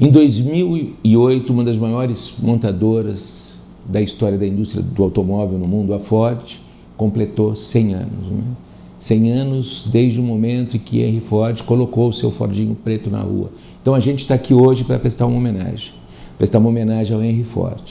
Em 2008, uma das maiores montadoras da história da indústria do automóvel no mundo, a Ford, completou 100 anos. Né? 100 anos desde o momento em que Henry Ford colocou o seu Fordinho preto na rua. Então a gente está aqui hoje para prestar uma homenagem ao Henry Ford.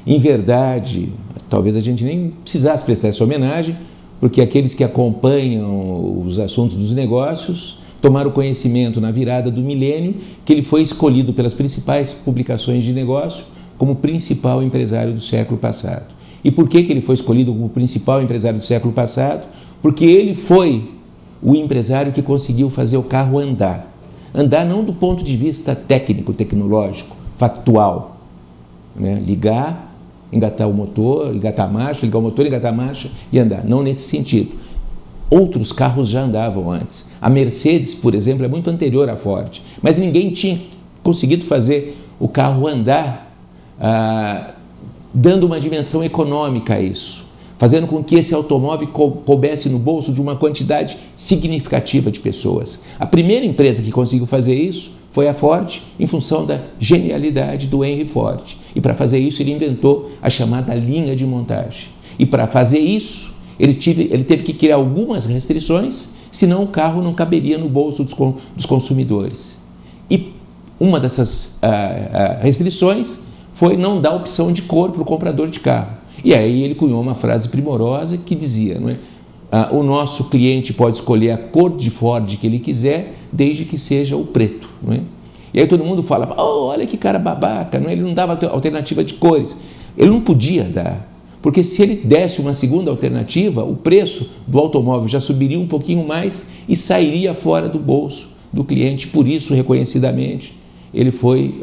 Em verdade, talvez a gente nem precisasse prestar essa homenagem, porque aqueles que acompanham os assuntos dos negócios tomaram conhecimento na virada do milênio que ele foi escolhido pelas principais publicações de negócio como principal empresário do século passado. E por que ele foi escolhido como principal empresário do século passado? Porque ele foi o empresário que conseguiu fazer o carro andar. Andar não do ponto de vista técnico, tecnológico, factual. Né? Ligar, engatar o motor, engatar a marcha, ligar o motor, engatar a marcha e andar. Não nesse sentido. Outros carros já andavam antes. A Mercedes, por exemplo, é muito anterior à Ford. Mas ninguém tinha conseguido fazer o carro andar dando uma dimensão econômica a isso, fazendo com que esse automóvel coubesse no bolso de uma quantidade significativa de pessoas. A primeira empresa que conseguiu fazer isso foi a Ford, em função da genialidade do Henry Ford. E para fazer isso ele inventou a chamada linha de montagem. E para fazer isso ele teve que criar algumas restrições, senão o carro não caberia no bolso dos consumidores. E uma dessas restrições foi não dar opção de cor para o comprador de carro. E aí ele cunhou uma frase primorosa que dizia, não é? O nosso cliente pode escolher a cor de Ford que ele quiser, desde que seja o preto. Não é? E aí todo mundo fala, olha que cara babaca, não é? Ele não dava alternativa de cores. Ele não podia dar, porque se ele desse uma segunda alternativa, o preço do automóvel já subiria um pouquinho mais e sairia fora do bolso do cliente. Por isso, reconhecidamente, ele foi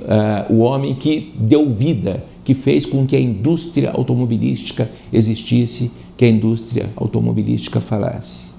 o homem que deu vida, que fez com que a indústria automobilística existisse, que a indústria automobilística falasse.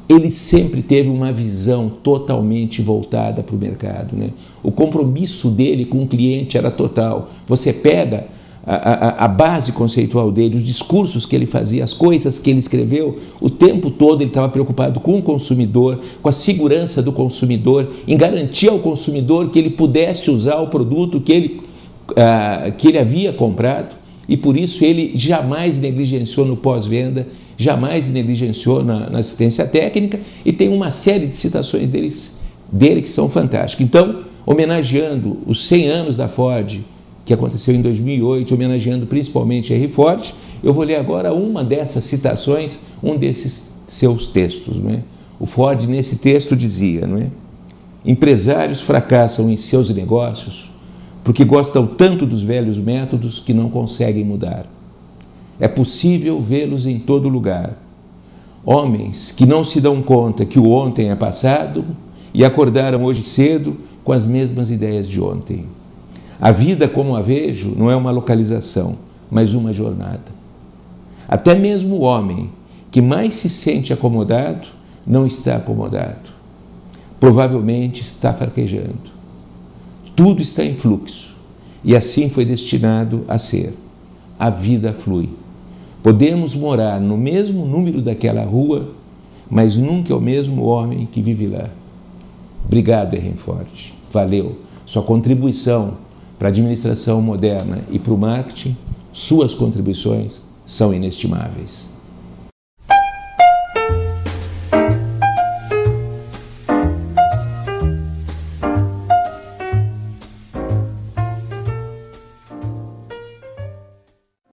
Ele sempre teve uma visão totalmente voltada para o mercado. Né? O compromisso dele com o cliente era total. Você pega a base conceitual dele, os discursos que ele fazia, as coisas que ele escreveu, o tempo todo ele estava preocupado com o consumidor, com a segurança do consumidor, em garantir ao consumidor que ele pudesse usar o produto que ele havia comprado, e por isso ele jamais negligenciou no pós-venda, jamais negligenciou na assistência técnica, e tem uma série de citações dele que são fantásticas. Então, homenageando os 100 anos da Ford, que aconteceu em 2008, homenageando principalmente Henry Ford, eu vou ler agora uma dessas citações, um desses seus textos. Não é? O Ford, nesse texto, dizia, não é? Empresários fracassam em seus negócios porque gostam tanto dos velhos métodos que não conseguem mudar. É possível vê-los em todo lugar. Homens que não se dão conta que o ontem é passado e acordaram hoje cedo com as mesmas ideias de ontem. A vida, como a vejo, não é uma localização, mas uma jornada. Até mesmo o homem que mais se sente acomodado não está acomodado. Provavelmente está fraquejando. Tudo está em fluxo e assim foi destinado a ser. A vida flui. Podemos morar no mesmo número daquela rua, mas nunca é o mesmo homem que vive lá. Obrigado, Henry Ford. Valeu. Sua contribuição para a administração moderna e para o marketing, suas contribuições são inestimáveis.